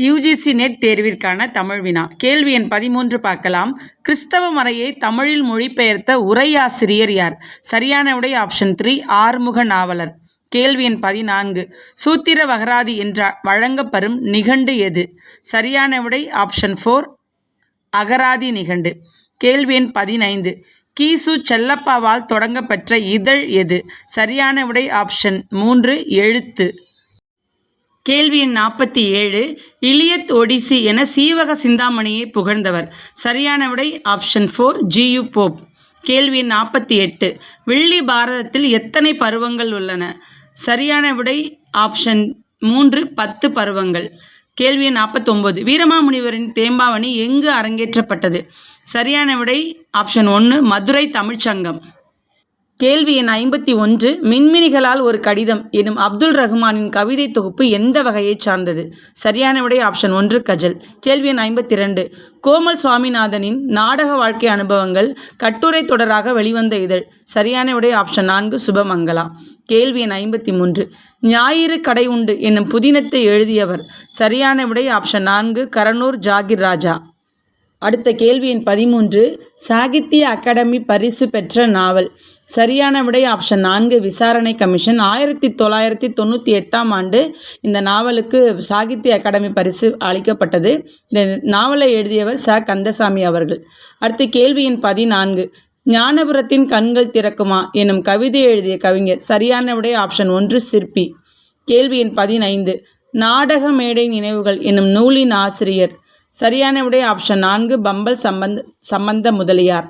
UGC net தேர்விற்கான Tamil வினா. கேள்வி எண் 13 பார்க்கலாம். கிறிஸ்தவ மறையை தமிழில் மொழிபெயர்த்த உரையாசிரியர் யார்? சரியான விடை ஆப்ஷன் 3 ஆறுமுக நாவலர். கேள்வி எண் 14 சூத்திர வகராதி என்ற வழங்கப்பெறும் நிகண்டு எது? சரியான விடை ஆப்ஷன் 4 அகராதி நிகண்டு. கேள்வி எண் 15 கீசு செல்லப்பாவால் தொடங்கப்பெற்ற இதழ் எது? சரியான விடை ஆப்ஷன் 3 எழுத்து. கேள்வி எண் 47 இலியத் ஒடிசி என சீவக சிந்தாமணியை புகழ்ந்தவர். சரியான விடை ஆப்ஷன் 4 ஜியு போப். கேள்வி எண் 48 வில்லி பாரதத்தில் எத்தனை பருவங்கள் உள்ளன? சரியான விடை ஆப்ஷன் 3 10 பருவங்கள். கேள்வி எண் 49 வீரமாமுனிவரின் தேம்பாவணி எங்கு அரங்கேற்றப்பட்டது? சரியான விடை ஆப்ஷன் 1 மதுரை தமிழ்ச்சங்கம். கேள்வி எண் 51 மின்மினிகளால் ஒரு கடிதம் எனும் அப்துல் ரஹ்மானின் கவிதை தொகுப்பு எந்த வகையை சார்ந்தது? சரியான விடை ஆப்ஷன் 1 கஜல். கேள்வி எண் 52 கோமல் சுவாமிநாதனின் நாடக வாழ்க்கை அனுபவங்கள் கட்டுரை தொடராக வெளிவந்த இதழ். சரியான விடை ஆப்ஷன் 4 சுபமங்களா. கேள்வி எண் 53 ஞாயிறு கடை உண்டு என்னும் புதினத்தை எழுதியவர். சரியான விடை ஆப்ஷன் 4 கரனூர் ஜாகிர் ராஜா. அடுத்த கேள்வி எண் 13 சாகித்ய அகாடமி பரிசு பெற்ற நாவல். சரியான விடை ஆப்ஷன் 4 விசாரணை கமிஷன். 1998ஆம் ஆண்டு இந்த நாவலுக்கு சாகித்ய அகாடமி பரிசு அளிக்கப்பட்டது. இந்த நாவலை எழுதியவர் ச கந்தசாமி அவர்கள். அடுத்த கேள்வி எண் 14 ஞானபுரத்தின் கண்கள் திறக்குமா எனும் கவிதை எழுதிய கவிஞர். சரியான விடை ஆப்ஷன் 1 சிற்பி. கேள்வி எண் 15 நாடக மேடை நினைவுகள் எனும் நூலின் ஆசிரியர். சரியான விடை ஆப்ஷன் 4 பம்பல் சம்பந்த முதலியார்.